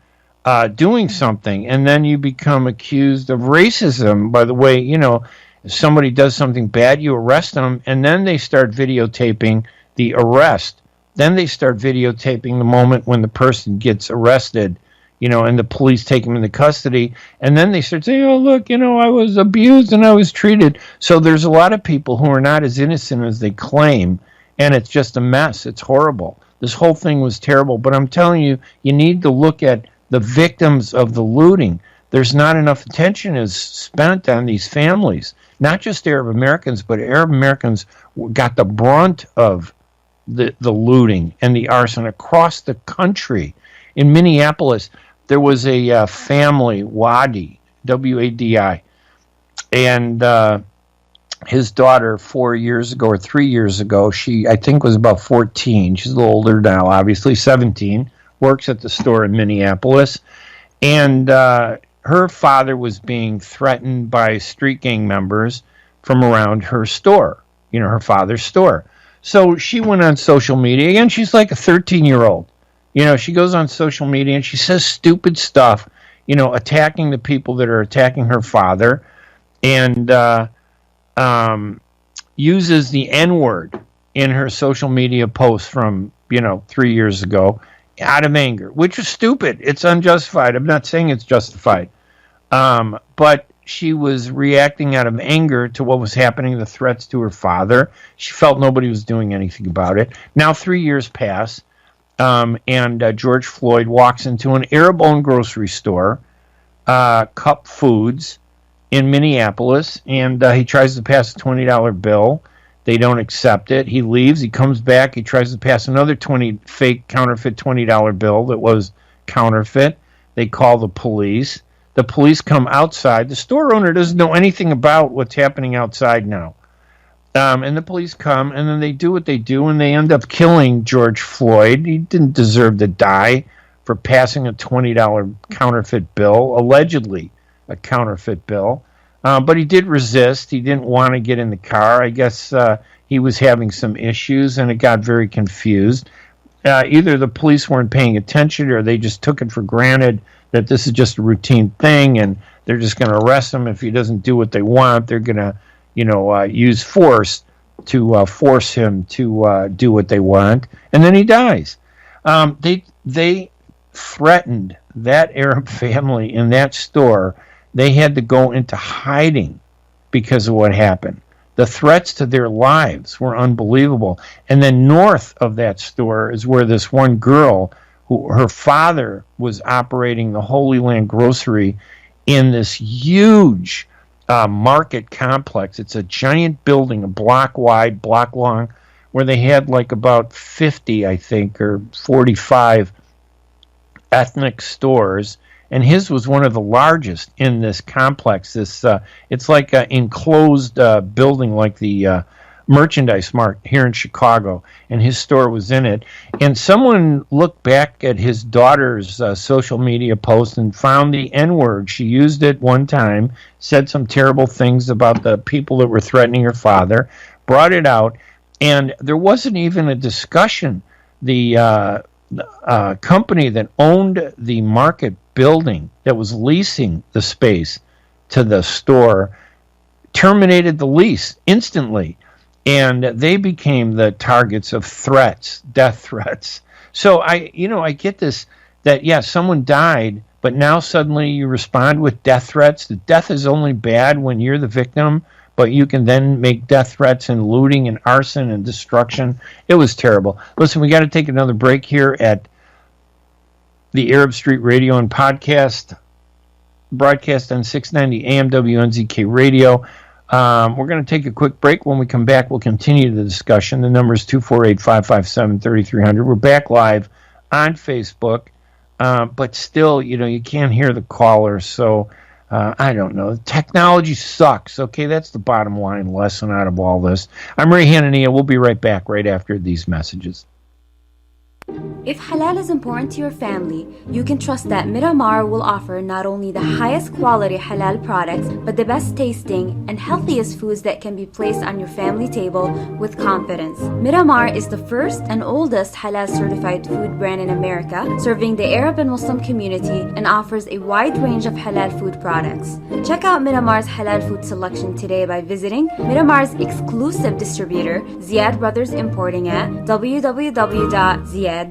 doing something. And then you become accused of racism. By the way, you know, if somebody does something bad, you arrest them, and then they start videotaping the arrest. Then they start videotaping the moment when the person gets arrested, you know, and the police take them into custody. And then they start saying, oh, look, you know, I was abused and I was treated. So there's a lot of people who are not as innocent as they claim, and it's just a mess. It's horrible. This whole thing was terrible. But I'm telling you, you need to look at the victims of the looting. There's not enough attention is spent on these families, not just Arab Americans, but Arab Americans got the brunt of the looting and the arson across the country. In Minneapolis, there was a family, Wadi, W-A-D-I, and his daughter 4 years ago or 3 years ago. She, I think, was about 14. She's a little older now, obviously, 17, works at the store in Minneapolis. And her father was being threatened by street gang members from around her store, her father's store. So she went on social media. Again, she's like a 13-year-old. She goes on social media and she says stupid stuff, attacking the people that are attacking her father, and uses the N-word in her social media posts from, 3 years ago out of anger, which is stupid. It's unjustified. I'm not saying it's justified. But she was reacting out of anger to what was happening, the threats to her father. She felt nobody was doing anything about it. Now 3 years pass, and George Floyd walks into an Arab-owned grocery store, Cup Foods, in Minneapolis, and he tries to pass a $20 bill. They don't accept it. He leaves. He comes back. He tries to pass another fake counterfeit $20 bill that was counterfeit. They call the police. The police come outside. The store owner doesn't know anything about what's happening outside now. And the police come, and then they do what they do, and they end up killing George Floyd. He didn't deserve to die for passing a $20 counterfeit bill, allegedly a counterfeit bill. But he did resist. He didn't want to get in the car. I guess he was having some issues, and it got very confused. Either the police weren't paying attention, or they just took it for granted that this is just a routine thing, and they're just going to arrest him if he doesn't do what they want. They're going to, use force to force him to do what they want, and then he dies. They threatened that Arab family in that store. They had to go into hiding because of what happened. The threats to their lives were unbelievable. And then north of that store is where this one girl, her father was operating the Holy Land Grocery in this huge market complex. It's a giant building, a block wide, block long, where they had like about 50, I think, or 45 ethnic stores. And his was one of the largest in this complex. It's like an enclosed building, like the Merchandise Mart here in Chicago, and his store was in it. And someone looked back at his daughter's social media post and found the N-word. She used it one time, said some terrible things about the people that were threatening her father, brought it out, and there wasn't even a discussion. The company that owned the market building that was leasing the space to the store terminated the lease instantly, and they became the targets of threats, death threats. So I get this, that someone died, but now suddenly you respond with death threats. The death is only bad when you're the victim, but you can then make death threats and looting and arson and destruction. It was terrible. Listen, we got to take another break here at the Arab Street Radio and Podcast, broadcast on 690 AM WNZK Radio. We're going to take a quick break. When we come back, we'll continue the discussion. The number is 248-557-3300. We're back live on Facebook, but still, you can't hear the callers, so I don't know. Technology sucks, okay? That's the bottom line lesson out of all this. I'm Ray Hanania. We'll be right back right after these messages.
If halal is important to your family, you can trust that Miramar will offer not only the highest quality halal products, but the best tasting and healthiest foods that can be placed on your family table with confidence. Miramar is the first and oldest halal certified food brand in America, serving the Arab and Muslim community, and offers a wide range of halal food products. Check out Miramar's halal food selection today by visiting Miramar's exclusive distributor, Ziad Brothers Importing, at www.ziad.com.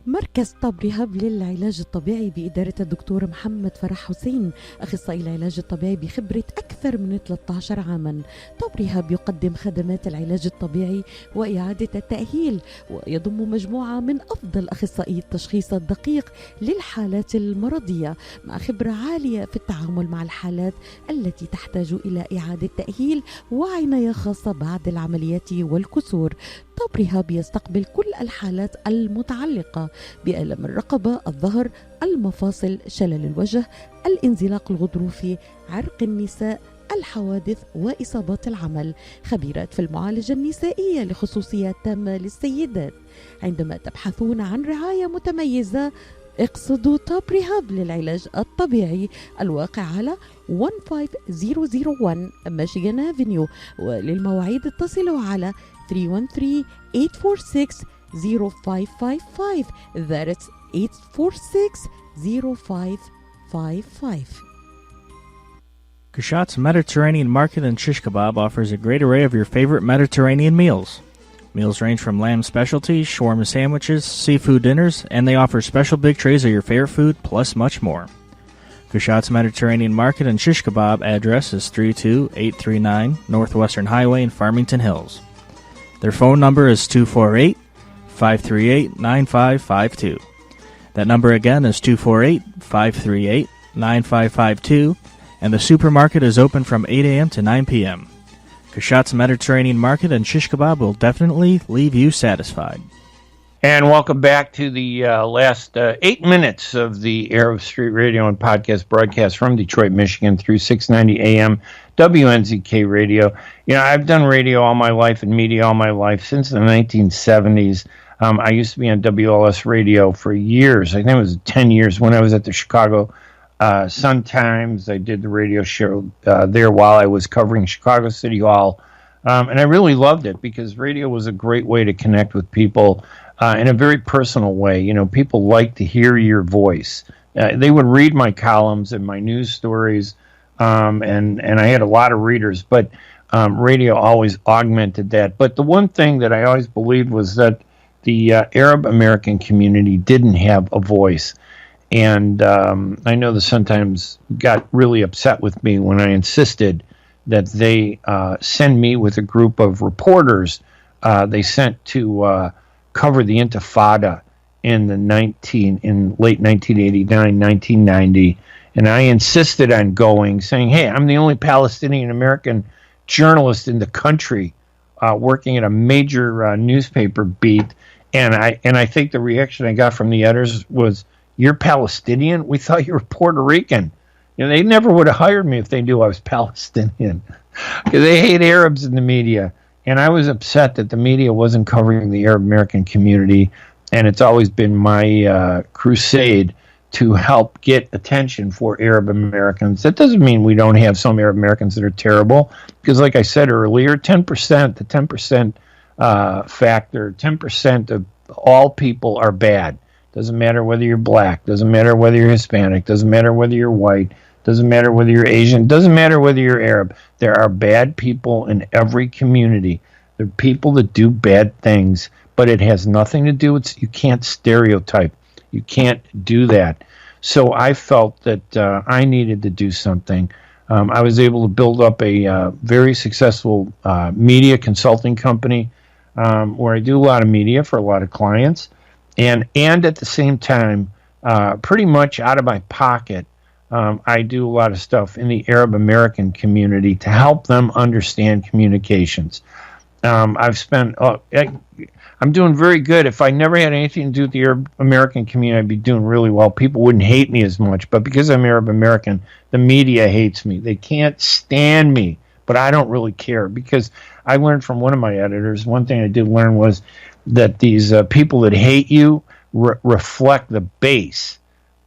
مركز طب ريهاب للعلاج الطبيعي بإدارة الدكتور محمد فرح حسين، أخصائي العلاج الطبيعي بخبرة أكثر من 13 عاما. طب ريهاب يقدم خدمات العلاج الطبيعي وإعادة التأهيل، ويضم مجموعة من أفضل أخصائي التشخيص الدقيق للحالات المرضية، مع خبرة عالية في التعامل مع الحالات التي تحتاج إلى إعادة تأهيل وعناية خاصة بعد العمليات والكسور. طب ريهاب يستقبل كل الحالات المتعلقة بألم الرقبة، الظهر، المفاصل، شلل الوجه، الانزلاق الغضروفي، عرق النساء، الحوادث وإصابات العمل، خبيرات في المعالجة النسائية لخصوصيات تامة للسيدات. عندما تبحثون عن رعاية متميزة اقصدوا توب ريهاب للعلاج الطبيعي الواقع على 15001 ميشيغان افنيو، وللمواعيد اتصلوا على 313-846-0555. That's 846-0555.
KASHAT's Mediterranean Market and Shish Kebab offers a great array of your favorite Mediterranean meals. Meals range from lamb specialties, shawarma sandwiches, seafood dinners, and they offer special big trays of your favorite food, plus much more. KASHAT's Mediterranean Market and Shish Kebab address is 32839 Northwestern Highway in Farmington Hills. Their phone number is 248-538-9552. That number again is 248-538-9552, and the supermarket is open from 8 a.m. to 9 p.m. KASHAT's Mediterranean Market and Shish Kebab will definitely leave you satisfied.
And welcome back to the last 8 minutes of the Arab Street Radio and podcast broadcast from Detroit, Michigan through 690 AM WNZK Radio. You know, I've done radio all my life and media all my life since the 1970s. I used to be on WLS Radio for years. I think it was 10 years when I was at the Chicago Sun-Times. I did the radio show there while I was covering Chicago City Hall. And I really loved it because radio was a great way to connect with people in a very personal way. You know, people like to hear your voice. They would read my columns and my news stories, and I had a lot of readers, but radio always augmented that. But the one thing that I always believed was that the Arab American community didn't have a voice. And I know the Sun-Times got really upset with me when I insisted that they send me with a group of reporters they sent to cover the Intifada in late 1989, 1990. And I insisted on going, saying, hey, I'm the only Palestinian-American journalist in the country working at a major newspaper beat. And I think the reaction I got from the editors was, you're Palestinian? We thought you were Puerto Rican. You know, they never would have hired me if they knew I was Palestinian. Because they hate Arabs in the media. And I was upset that the media wasn't covering the Arab American community. And it's always been my crusade to help get attention for Arab Americans. That doesn't mean we don't have some Arab Americans that are terrible. Because like I said earlier, 10%, the 10% factor, 10% of all people are bad. Doesn't matter whether you're black, doesn't matter whether you're Hispanic, doesn't matter whether you're white, doesn't matter whether you're Asian, doesn't matter whether you're Arab. There are bad people in every community. There are people that do bad things, but it has nothing to do with, you can't stereotype. You can't do that. So I felt that I needed to do something. I was able to build up a very successful media consulting company where I do a lot of media for a lot of clients. And at the same time, pretty much out of my pocket, I do a lot of stuff in the Arab American community to help them understand communications. I've spent, I'm doing very good. If I never had anything to do with the Arab American community, I'd be doing really well. People wouldn't hate me as much. But because I'm Arab American, the media hates me. They can't stand me. But I don't really care because I learned from one of my editors, one thing I did learn was that these people that hate you reflect the base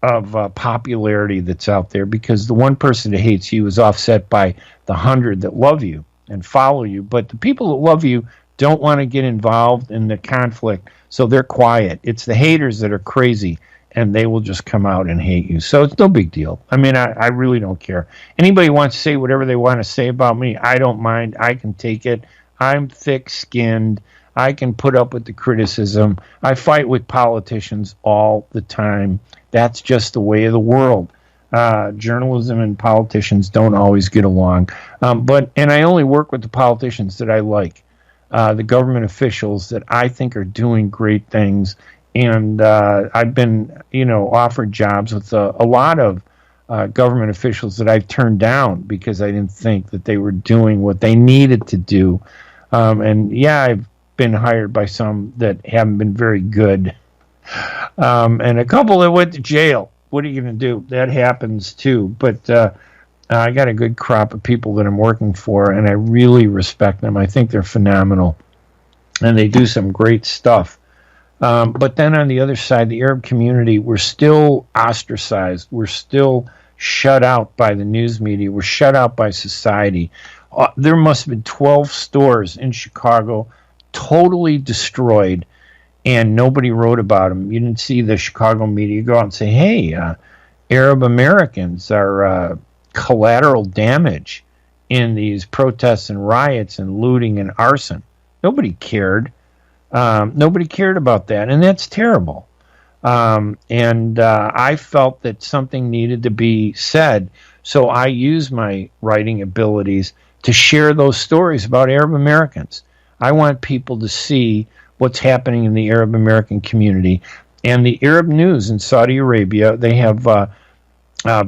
of popularity that's out there, because the one person that hates you is offset by the 100 that love you and follow you. But the people that love you don't want to get involved in the conflict, so they're quiet. It's the haters that are crazy, and they will just come out and hate you. So it's no big deal. I mean, I really don't care. Anybody wants to say whatever they want to say about me, I don't mind. I can take it. I'm thick-skinned. I can put up with the criticism. I fight with politicians all the time. That's just the way of the world. Journalism and politicians don't always get along. And I only work with the politicians that I like, the government officials that I think are doing great things. And I've been, offered jobs with a lot of government officials that I've turned down because I didn't think that they were doing what they needed to do. I've been hired by some that haven't been very good. And a couple that went to jail. What are you going to do? That happens too. But I got a good crop of people that I'm working for, and I really respect them. I think they're phenomenal, and they do some great stuff. But then on the other side, the Arab community, we're still ostracized. We're still shut out by the news media. We're shut out by society. There must have been 12 stores in Chicago totally destroyed, and nobody wrote about them. You didn't see the Chicago media go out and say, hey, Arab Americans are collateral damage in these protests and riots and looting and arson. Nobody cared. Nobody cared about that, and that's terrible. And I felt that something needed to be said, so I used my writing abilities to share those stories about Arab Americans. I want people to see what's happening in the Arab American community. And the Arab News in Saudi Arabia, they have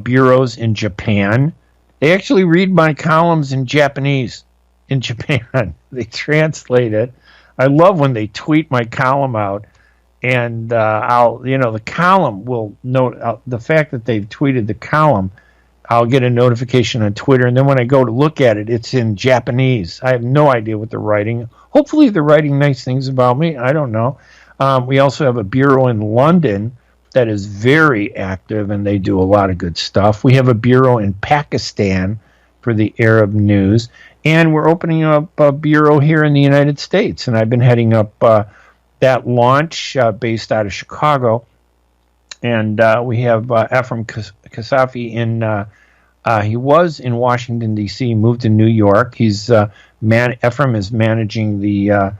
bureaus in Japan. They actually read my columns in Japanese in Japan. They translate it. I love when they tweet my column out, and the column will note the fact that they've tweeted the column. I'll get a notification on Twitter, and then when I go to look at it, it's in Japanese. I have no idea what they're writing. Hopefully they're writing nice things about me. I don't know. We also have a bureau in London that is very active, and they do a lot of good stuff. We have a bureau in Pakistan for the Arab News, and we're opening up a bureau here in the United States, and I've been heading up that launch based out of Chicago. And we have Ephraim Kasafi he was in Washington, D.C., moved to New York. Ephraim is managing the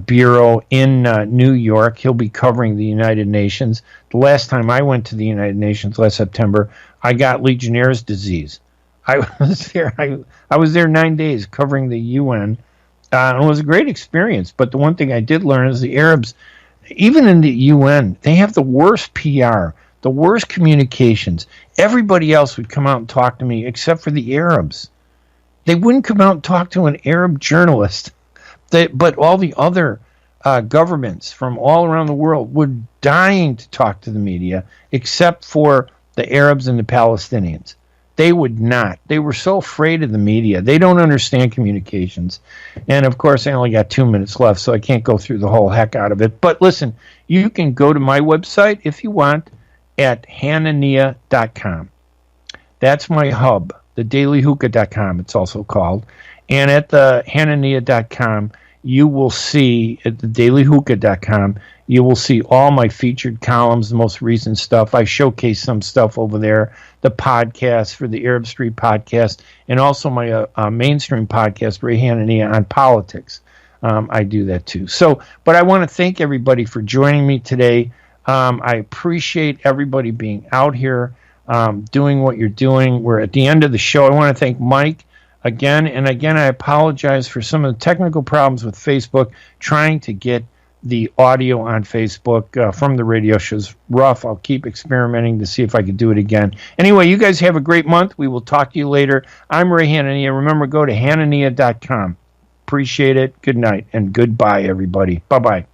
bureau in New York. He'll be covering the United Nations. The last time I went to the United Nations, last September, I got Legionnaire's disease. I was there 9 days covering the UN. It was a great experience. But the one thing I did learn is the Arabs, even in the UN, they have the worst PR, the worst communications. Everybody else would come out and talk to me except for the Arabs. They wouldn't come out and talk to an Arab journalist. But all the other governments from all around the world were dying to talk to the media except for the Arabs and the Palestinians. They would not. They were so afraid of the media. They don't understand communications. And, of course, I only got 2 minutes left, so I can't go through the whole heck out of it. But, listen, you can go to my website, if you want, at hanania.com. That's my hub, thedailyhookah.com, it's also called. And at the hanania.com, you will see, at thedailyhookah.com, you will see all my featured columns, the most recent stuff. I showcase some stuff over there, the podcast for the Arab Street podcast, and also my mainstream podcast, Ray Hanania, on politics. I do that too. But I want to thank everybody for joining me today. I appreciate everybody being out here, doing what you're doing. We're at the end of the show. I want to thank Mike again and again. I apologize for some of the technical problems with Facebook. Trying to get the audio on Facebook from the radio show's rough. I'll keep experimenting to see if I can do it again. Anyway, you guys have a great month. We will talk to you later. I'm Ray Hanania. Remember, go to hanania.com. Appreciate it. Good night and goodbye, everybody. Bye-bye.